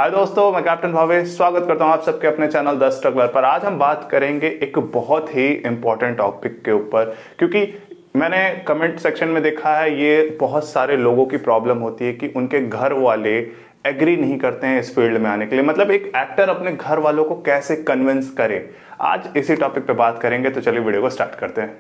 हाय दोस्तों, मैं कैप्टन भावेश स्वागत करता हूं आप सबके अपने चैनल द स्ट्रगलर पर। आज हम बात करेंगे एक बहुत ही इंपॉर्टेंट टॉपिक के ऊपर, क्योंकि मैंने कमेंट सेक्शन में देखा है ये बहुत सारे लोगों की प्रॉब्लम होती है कि उनके घर वाले एग्री नहीं करते हैं इस फील्ड में आने के लिए। मतलब एक एक्टर अपने घर वालों को कैसे कन्विंस करे, आज इसी टॉपिक पे बात करेंगे। तो चलिए वीडियो को स्टार्ट करते हैं।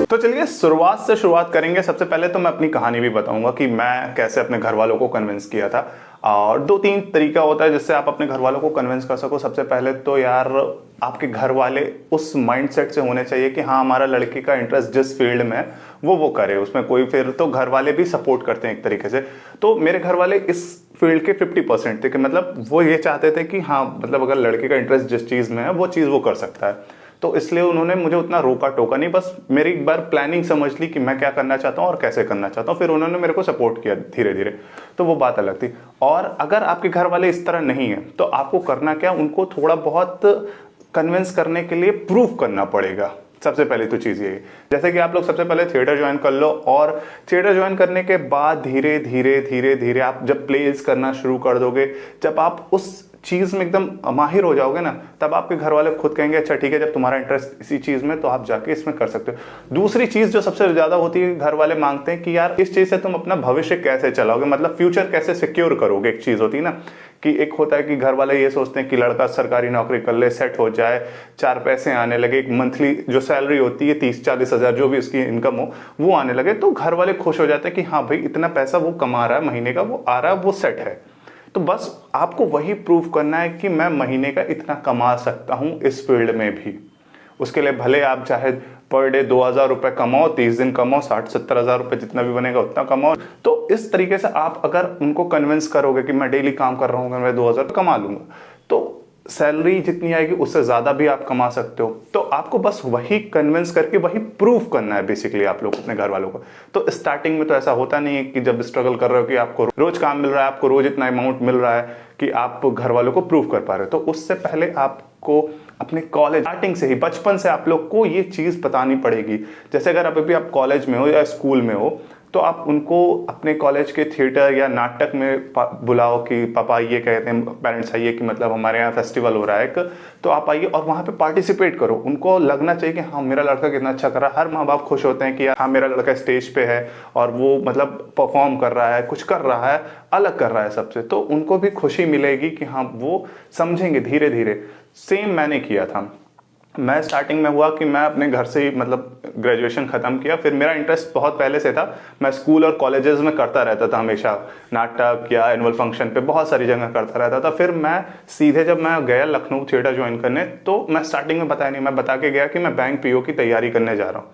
तो चलिए शुरुआत करेंगे। सबसे पहले तो मैं अपनी कहानी भी बताऊंगा कि मैं कैसे अपने घर वालों को कन्विंस किया था। और 2-3 तरीका होता है जिससे आप अपने घर वालों को कन्विंस कर सको। सबसे पहले तो यार आपके घर वाले उस माइंडसेट से होने चाहिए कि हाँ, हमारा लड़के का इंटरेस्ट जिस फील्ड में है वो करे, उसमें कोई फिर तो घर वाले भी सपोर्ट करते हैं एक तरीके से। तो मेरे घर वाले इस फील्ड के 50% थे कि मतलब वो ये चाहते थे कि हाँ, मतलब अगर लड़के का इंटरेस्ट जिस चीज़ में है वो चीज़ वो कर सकता है। तो इसलिए उन्होंने मुझे उतना रोका टोका नहीं, बस मेरी एक बार प्लानिंग समझ ली कि मैं क्या करना चाहता हूँ और कैसे करना चाहता हूँ। फिर उन्होंने मेरे को सपोर्ट किया धीरे धीरे, तो वो बात अलग थी। और अगर आपके घर वाले इस तरह नहीं है तो आपको करना क्या, उनको थोड़ा बहुत कन्विंस करने के लिए प्रूफ करना पड़ेगा। सबसे पहले तो चीज़ ये है, जैसे कि आप लोग सबसे पहले थिएटर ज्वाइन कर लो, और थिएटर ज्वाइन करने के बाद धीरे धीरे आप जब प्लेस करना शुरू कर दोगे, जब आप उस चीज़ में एकदम माहिर हो जाओगे ना, तब आपके घर वाले खुद कहेंगे अच्छा ठीक है, जब तुम्हारा इंटरेस्ट इसी चीज़ में तो आप जाके इसमें कर सकते हो। दूसरी चीज़ जो सबसे ज़्यादा होती है, घर वाले मांगते हैं कि यार इस चीज़ से तुम अपना भविष्य कैसे चलाओगे, मतलब फ्यूचर कैसे सिक्योर करोगे। एक चीज़ होती है ना कि एक होता है कि घर वाले ये सोचते हैं कि लड़का सरकारी नौकरी कर ले, सेट हो जाए, 4 पैसे आने लगे, एक मंथली जो सैलरी होती है 30-40 हज़ार जो भी उसकी इनकम हो वो आने लगे, तो घर वाले खुश हो जाते हैं कि हाँ भाई इतना पैसा वो कमा रहा है, महीने का वो आ रहा है, वो सेट है। तो बस आपको वही प्रूव करना है कि मैं महीने का इतना कमा सकता हूं इस फील्ड में भी। उसके लिए भले आप चाहे पर डे 2,000 रुपये कमाओ, 30 दिन कमाओ, 60-70 हज़ार रुपये जितना भी बनेगा उतना कमाओ। तो इस तरीके से आप अगर उनको कन्विंस करोगे कि मैं डेली काम कर रहा हूँ, मैं 2,000 कमा लूंगा, तो सैलरी जितनी आएगी उससे ज़्यादा भी आप कमा सकते हो। तो आपको बस वही कन्विंस करके वही प्रूव करना है बेसिकली आप लोग अपने घर वालों को। तो स्टार्टिंग में तो ऐसा होता नहीं है कि जब स्ट्रगल कर रहे हो कि आपको रोज काम मिल रहा है, आपको रोज इतना अमाउंट मिल रहा है कि आप घर वालों को प्रूव कर पा रहे हो। तो उससे पहले आपको अपने कॉलेज स्टार्टिंग से ही, बचपन से आप लोग को ये चीज़ बतानी पड़ेगी। जैसे अगर अभी भी आप कॉलेज में हो या स्कूल में हो, तो आप उनको अपने कॉलेज के थिएटर या नाटक में बुलाओ कि पापा ये कहते हैं, पेरेंट्स आइए कि मतलब हमारे यहाँ फेस्टिवल हो रहा है एक, तो आप आइए और वहाँ पे पार्टिसिपेट करो। उनको लगना चाहिए कि हाँ मेरा लड़का कितना अच्छा कर रहा है। हर माँ बाप खुश होते हैं कि हाँ मेरा लड़का स्टेज पे है और वो मतलब परफॉर्म कर रहा है, कुछ कर रहा है, अलग कर रहा है सबसे, तो उनको भी खुशी मिलेगी कि हाँ वो समझेंगे धीरे धीरे। सेम मैंने किया था। मैं स्टार्टिंग में हुआ कि मैं अपने घर से ही मतलब ग्रेजुएशन ख़त्म किया, फिर मेरा इंटरेस्ट बहुत पहले से था। मैं स्कूल और कॉलेजेस में करता रहता था, हमेशा नाटक या एनुअल फंक्शन पे बहुत सारी जगह करता रहता था। फिर मैं सीधे जब मैं गया लखनऊ थिएटर ज्वाइन करने, तो मैं स्टार्टिंग में बताया नहीं, मैं बता के गया कि मैं बैंक पीओ की तैयारी करने जा रहा हूँ।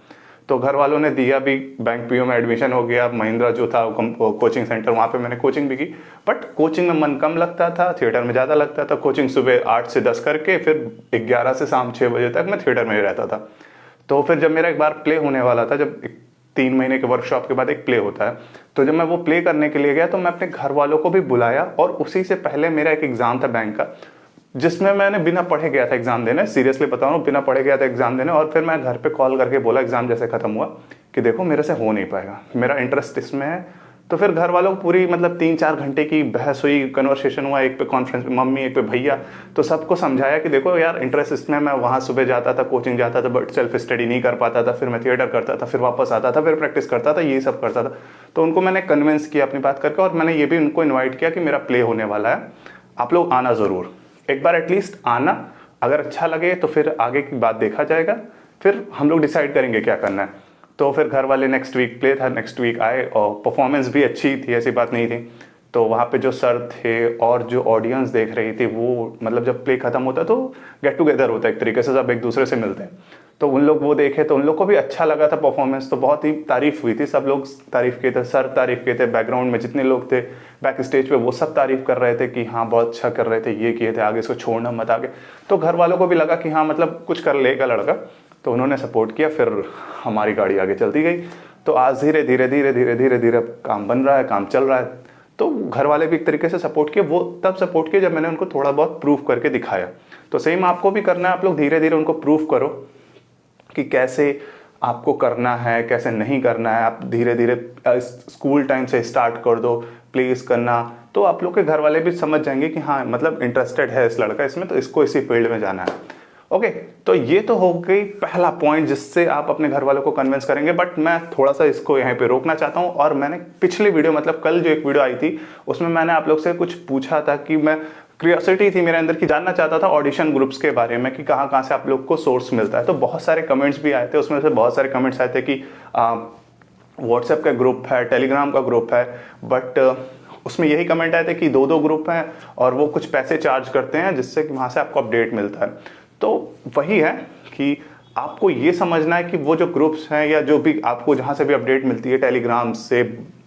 तो घर वालों ने दिया भी, बैंक पीओ में एडमिशन हो गया। महिंद्रा जो था कोचिंग सेंटर, वहाँ पे मैंने कोचिंग भी की, बट कोचिंग में मन कम लगता था, थिएटर में ज़्यादा लगता था। कोचिंग सुबह 8 से 10 करके फिर 11 से शाम 6 बजे तक मैं थिएटर में ही रहता था। तो फिर जब मेरा एक बार प्ले होने वाला था, जब 3 महीने के वर्कशॉप के बाद एक प्ले होता है, तो जब मैं वो प्ले करने के लिए गया तो मैं अपने घर वालों को भी बुलाया, और उसी से पहले मेरा एक एग्ज़ाम था बैंक का, जिसमें मैंने बिना पढ़े गया था एग्जाम देने। सीरियसली बता रहा हूँ, बिना पढ़े गया था एग्जाम देने। और फिर मैं घर पे कॉल करके बोला एग्जाम जैसे खत्म हुआ कि देखो मेरे से हो नहीं पाएगा, मेरा इंटरेस्ट इसमें है। तो फिर घर वालों को पूरी मतलब 3-4 घंटे की बहस हुई, कन्वर्सेशन हुआ, एक पे कॉन्फ्रेंस में मम्मी, एक पे भैया। तो सबको समझाया कि देखो यार इंटरेस्ट इसमें, मैं वहाँ सुबह जाता था, कोचिंग जाता था, बट सेल्फ स्टडी नहीं कर पाता था। फिर मैं थिएटर करता था, फिर वापस आता था, फिर प्रैक्टिस करता था, ये सब करता था। तो उनको मैंने कन्विंस किया अपनी बात करके, और मैंने ये भी उनको इन्वाइट किया कि मेरा प्ले होने वाला है, आप लोग आना ज़रूर, एक बार एटलीस्ट आना। अगर अच्छा लगे तो फिर आगे की बात देखा जाएगा, फिर हम लोग डिसाइड करेंगे क्या करना है। तो फिर घर वाले नेक्स्ट वीक प्ले था, नेक्स्ट वीक आए, और परफॉर्मेंस भी अच्छी थी, ऐसी बात नहीं थी। तो वहाँ पे जो सर थे और जो ऑडियंस देख रही थी, वो मतलब जब प्ले खत्म होता है तो गेट टुगेदर होता है एक तरीके से, सब एक दूसरे से मिलते हैं। तो उन लोग वो देखे तो उन लोग को भी अच्छा लगा था परफॉर्मेंस, तो बहुत ही तारीफ हुई थी, सब लोग तारीफ किए थे, सर तारीफ किए थे, बैकग्राउंड में जितने लोग थे बैक स्टेज पे वो सब तारीफ कर रहे थे कि हाँ बहुत अच्छा कर रहे थे, ये किए थे, आगे इसको छोड़ना मत आगे। तो घर वालों को भी लगा कि हाँ मतलब कुछ कर लेगा लड़का, तो उन्होंने सपोर्ट किया। फिर हमारी गाड़ी आगे चलती गई। तो आज धीरे धीरे काम बन रहा है, काम चल रहा है। तो घर वाले भी एक तरीके से सपोर्ट किए, वो तब सपोर्ट किए जब मैंने उनको थोड़ा बहुत प्रूफ करके दिखाया। तो सेम आपको भी करना है, आप लोग धीरे धीरे उनको प्रूफ करो कि कैसे आपको करना है, कैसे नहीं करना है। आप धीरे धीरे स्कूल टाइम से स्टार्ट कर दो प्लेस करना, तो आप लोग के घर वाले भी समझ जाएंगे कि हाँ मतलब इंटरेस्टेड है इस लड़का इसमें, तो इसको इसी फील्ड में जाना है। ओके, तो ये तो हो गई पहला पॉइंट जिससे आप अपने घर वालों को कन्विंस करेंगे। बट मैं थोड़ा सा इसको यहाँ पे रोकना चाहता हूँ, और मैंने पिछली वीडियो मतलब कल जो एक वीडियो आई थी उसमें मैंने आप लोग से कुछ पूछा था कि मैं क्यूरियोसिटी थी मेरे अंदर की जानना चाहता था ऑडिशन ग्रुप्स के बारे में कि कहाँ कहाँ से आप लोग को सोर्स मिलता है। तो बहुत सारे कमेंट्स भी आए थे, उसमें से बहुत सारे कमेंट्स आए थे कि व्हाट्सएप का ग्रुप है, टेलीग्राम का ग्रुप है, बट उसमें यही कमेंट आए थे कि दो ग्रुप हैं और वो कुछ पैसे चार्ज करते हैं जिससे कि वहाँ से आपको अपडेट मिलता है। तो वही है कि आपको ये समझना है कि वो जो ग्रुप्स हैं या जो भी आपको जहाँ से भी अपडेट मिलती है टेलीग्राम से,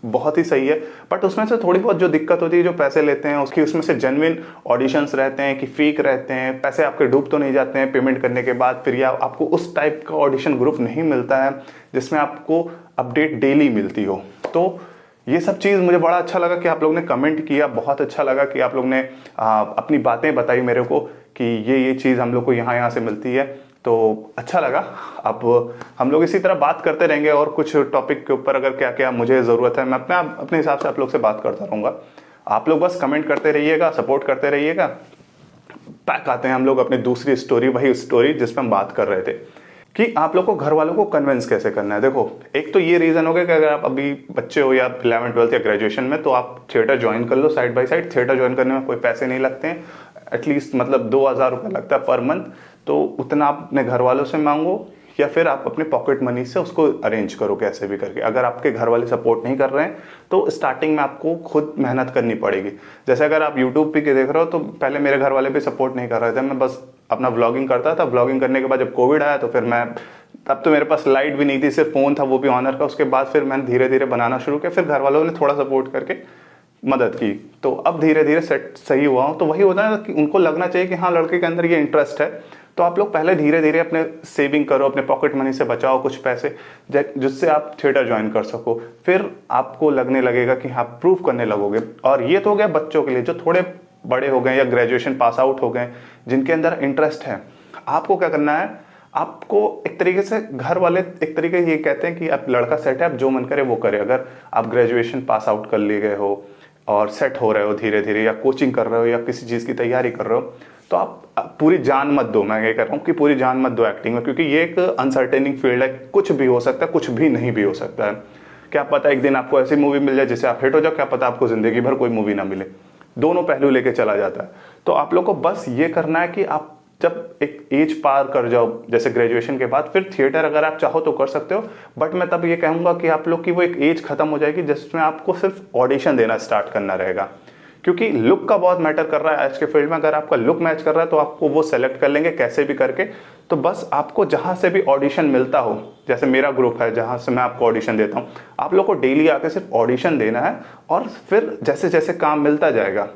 बहुत ही सही है, बट उसमें से थोड़ी बहुत जो दिक्कत होती है जो पैसे लेते हैं उसकी, उसमें से जेन्युइन ऑडिशंस रहते हैं कि फेक रहते हैं, पैसे आपके डूब तो नहीं जाते हैं पेमेंट करने के बाद, फिर या आपको उस टाइप का ऑडिशन ग्रुप नहीं मिलता है जिसमें आपको अपडेट डेली मिलती हो। तो ये सब चीज़ मुझे बड़ा अच्छा लगा कि आप लोग ने कमेंट किया, बहुत अच्छा लगा कि आप लोग ने अपनी बातें बताई मेरे को कि ये चीज़ हम लोग को यहाँ से मिलती है, तो अच्छा लगा। अब हम लोग इसी तरह बात करते रहेंगे और कुछ टॉपिक के ऊपर अगर क्या क्या मुझे ज़रूरत है मैं अपने हिसाब से आप लोग से बात करता रहूँगा। आप लोग बस कमेंट करते रहिएगा, सपोर्ट करते रहिएगा। बैक आते हैं हम लोग अपनी दूसरी स्टोरी, वही स्टोरी जिस पर हम बात कर रहे थे कि आप लोग को घर वालों को कन्विंस कैसे करना है। देखो, एक तो ये रीज़न हो गया कि अगर आप अभी बच्चे हो या 11th 12th या ग्रेजुएशन में, तो आप थिएटर ज्वाइन कर लो side by side. Theatre join करने में कोई पैसे नहीं लगते हैं, एटलीस्ट मतलब 2000 रुपये लगता है पर मंथ। तो उतना आप अपने घर वालों से मांगो या फिर आप अपने पॉकेट मनी से उसको अरेंज करो कैसे भी करके। अगर आपके घर वाले सपोर्ट नहीं कर रहे हैं तो स्टार्टिंग में आपको खुद मेहनत करनी पड़ेगी। जैसे अगर आप यूट्यूब पे देख रहे हो, तो पहले मेरे घर वाले भी सपोर्ट नहीं कर रहे थे, मैं बस अपना व्लॉगिंग करता था। व्लॉगिंग करने के बाद जब कोविड आया तो फिर मैं, तब तो मेरे पास लाइट भी नहीं थी, सिर्फ फ़ोन था, वो भी ऑनर का। उसके बाद फिर मैंने धीरे धीरे बनाना शुरू किया, फिर घर वालों ने थोड़ा सपोर्ट करके मदद की, तो अब धीरे धीरे सेट सही हुआ हूँ। तो वही होता है कि उनको लगना चाहिए कि हाँ लड़के के अंदर ये इंटरेस्ट है। तो आप लोग पहले धीरे धीरे अपने सेविंग करो, अपने पॉकेट मनी से बचाओ कुछ पैसे जिससे आप थिएटर ज्वाइन कर सको। फिर आपको लगने लगेगा कि हाँ प्रूव करने लगोगे। और ये तो हो गया बच्चों के लिए, जो थोड़े बड़े हो गए या ग्रेजुएशन पास आउट हो गए, जिनके अंदर इंटरेस्ट है। आपको क्या करना है, आपको एक तरीके से घर वाले एक तरीके ये कहते हैं कि आप लड़का सेट है, आप जो मन करे वो करे। अगर आप ग्रेजुएशन पास आउट कर लिए गए हो और सेट हो रहे हो धीरे धीरे, या कोचिंग कर रहे हो या किसी चीज़ की तैयारी कर रहे हो, तो आप पूरी जान मत दो। मैं ये कह रहा हूँ कि पूरी जान मत दो एक्टिंग में, क्योंकि ये एक अनसर्टेनिंग फील्ड है। कुछ भी हो सकता है, कुछ भी नहीं भी हो सकता है। क्या पता एक दिन आपको ऐसी मूवी मिल जाए जिससे आप हिट हो जाओ, क्या पता आपको जिंदगी भर कोई मूवी ना मिले। दोनों पहलू लेके चला जाता है। तो आप लोग को बस ये करना है कि आप जब एक एज पार कर जाओ, जैसे ग्रेजुएशन के बाद, फिर थिएटर अगर आप चाहो तो कर सकते हो। बट मैं तब ये कहूँगा कि आप लोग की वो एक एज खत्म हो जाएगी जिसमें आपको सिर्फ ऑडिशन देना स्टार्ट करना रहेगा, क्योंकि लुक का बहुत मैटर कर रहा है आज के फील्ड में। अगर आपका लुक मैच कर रहा है तो आपको वो सेलेक्ट कर लेंगे कैसे भी करके। तो बस आपको जहाँ से भी ऑडिशन मिलता हो, जैसे मेरा ग्रुप है जहाँ से मैं आपको ऑडिशन देता हूँ, आप लोग को डेली आके सिर्फ ऑडिशन देना है। और फिर जैसे जैसे काम मिलता जाएगा,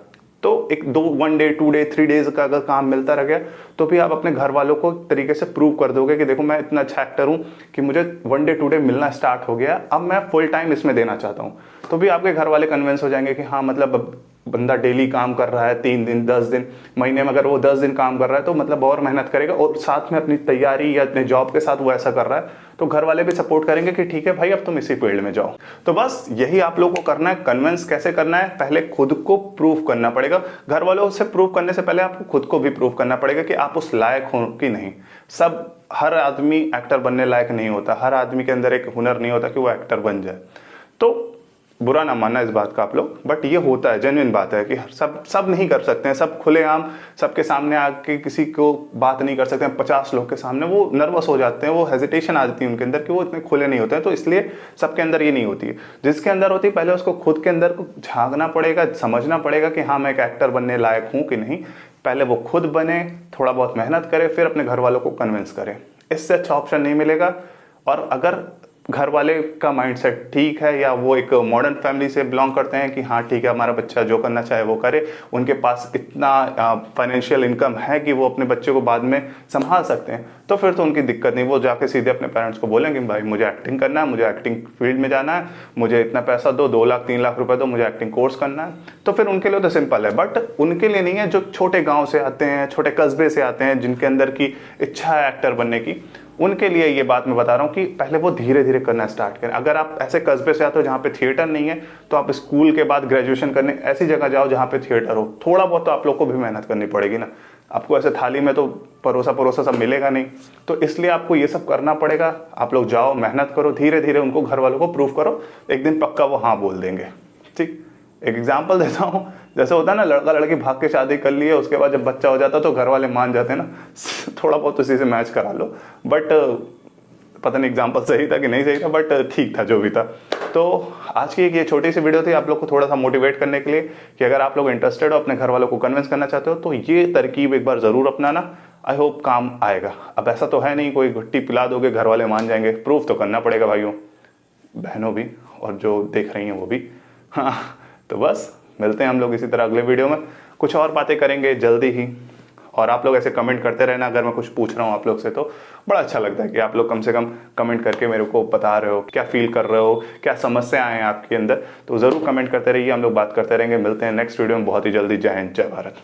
तो एक 1 डे 2 डे 3 डेज का अगर काम मिलता रह गया, तो भी आप अपने घर वालों को तरीके से प्रूव कर दोगे कि देखो मैं इतना अच्छा एक्टर हूँ कि मुझे 1 डे 2 डे मिलना स्टार्ट हो गया, अब मैं फुल टाइम इसमें देना चाहता हूँ। तो भी आपके घर वाले कन्विंस हो जाएंगे कि हाँ मतलब अब बंदा डेली काम कर रहा है, 3 दिन 10 दिन, महीने में अगर वो 10 दिन काम कर रहा है तो मतलब और मेहनत करेगा, और साथ में अपनी तैयारी या अपने जॉब के साथ वो ऐसा कर रहा है, तो घर वाले भी सपोर्ट करेंगे कि ठीक है भाई अब तुम इसी फील्ड में जाओ। तो बस यही आप लोगों को करना है। कन्विंस कैसे करना है, पहले खुद को प्रूव करना पड़ेगा। घर वालों से प्रूव करने से पहले आपको खुद को भी प्रूव करना पड़ेगा कि आप उस लायक हो कि नहीं। हर आदमी एक्टर बनने लायक नहीं होता, हर आदमी के अंदर एक हुनर नहीं होता कि वो एक्टर बन जाए। तो बुरा ना मानना इस बात का आप लोग, बट ये होता है, जेन्युइन बात है कि सब नहीं कर सकते हैं, सब खुलेआम सबके सामने आके किसी को बात नहीं कर सकते हैं। 50 लोग के सामने वो नर्वस हो जाते हैं, वो हेजिटेशन आ जाती है उनके अंदर कि वो इतने खुले नहीं होते हैं। तो इसलिए सबके अंदर ये नहीं होती है। जिसके अंदर होती है पहले उसको खुद के अंदर को झांकना पड़ेगा, समझना पड़ेगा कि हाँ मैं एक एक्टर बनने लायक हूँ कि नहीं। पहले वो खुद बने, थोड़ा बहुत मेहनत करे, फिर अपने घर वालों को कन्विंस करे। इससे अच्छा ऑप्शन नहीं मिलेगा। और अगर घर वाले का माइंडसेट ठीक है, या वो एक मॉडर्न फैमिली से बिलोंग करते हैं कि हाँ ठीक है हमारा बच्चा जो करना चाहे वो करे, उनके पास इतना फाइनेंशियल इनकम है कि वो अपने बच्चे को बाद में संभाल सकते हैं, तो फिर तो उनकी दिक्कत नहीं। वो जाके सीधे अपने पेरेंट्स को बोलेंगे भाई मुझे एक्टिंग करना है, मुझे एक्टिंग फील्ड में जाना है, मुझे इतना पैसा दो, 2 लाख 3 लाख रुपए दो, मुझे एक्टिंग कोर्स करना है। तो फिर उनके लिए तो सिंपल है। बट उनके लिए नहीं है जो छोटे गाँव से आते हैं, छोटे कस्बे से आते हैं, जिनके अंदर की इच्छा है एक्टर बनने की। उनके लिए ये बात मैं बता रहा हूँ कि पहले वो धीरे धीरे करना स्टार्ट करें। अगर आप ऐसे कस्बे से आते हो जहाँ पे थिएटर नहीं है, तो आप स्कूल के बाद ग्रेजुएशन करने ऐसी जगह जाओ जहाँ पे थिएटर हो। थोड़ा बहुत तो आप लोग को भी मेहनत करनी पड़ेगी ना, आपको ऐसे थाली में तो परोसा सब मिलेगा नहीं, तो इसलिए आपको ये सब करना पड़ेगा। आप लोग जाओ, मेहनत करो, धीरे धीरे उनको घर वालों को प्रूव करो, एक दिन पक्का वो हाँ बोल देंगे। ठीक, एक एग्जाम्पल देता हूँ, जैसे होता है ना लड़का लड़की भाग के शादी कर लिए, उसके बाद जब बच्चा हो जाता है तो घर वाले मान जाते हैं ना, थोड़ा बहुत उसी से मैच करा लो। बट पता नहीं एग्जाम्पल सही था कि नहीं सही था, बट ठीक था जो भी था। तो आज की एक ये छोटी सी वीडियो थी आप लोग को थोड़ा सा मोटिवेट करने के लिए कि अगर आप लोग इंटरेस्टेड हो, अपने घर वालों को कन्विंस करना चाहते हो, तो ये तरकीब एक बार ज़रूर अपनाना। आई होप काम आएगा। अब ऐसा तो है नहीं कोई घुट्टी पिला दोगे घर वाले मान जाएंगे, प्रूफ तो करना पड़ेगा भाइयों बहनों भी, और जो देख रही हैं वो भी। हाँ, तो बस मिलते हैं हम लोग इसी तरह अगले वीडियो में, कुछ और बातें करेंगे जल्दी ही। और आप लोग ऐसे कमेंट करते रहना, अगर मैं कुछ पूछ रहा हूँ आप लोग से तो बड़ा अच्छा लगता है कि आप लोग कम से कम कमेंट करके मेरे को बता रहे हो क्या फील कर रहे हो, क्या समस्याएं हैं आपके अंदर। तो ज़रूर कमेंट करते रहिए, हम लोग बात करते रहेंगे। मिलते हैं नेक्स्ट वीडियो में बहुत ही जल्दी। जय हिंद, जय भारत।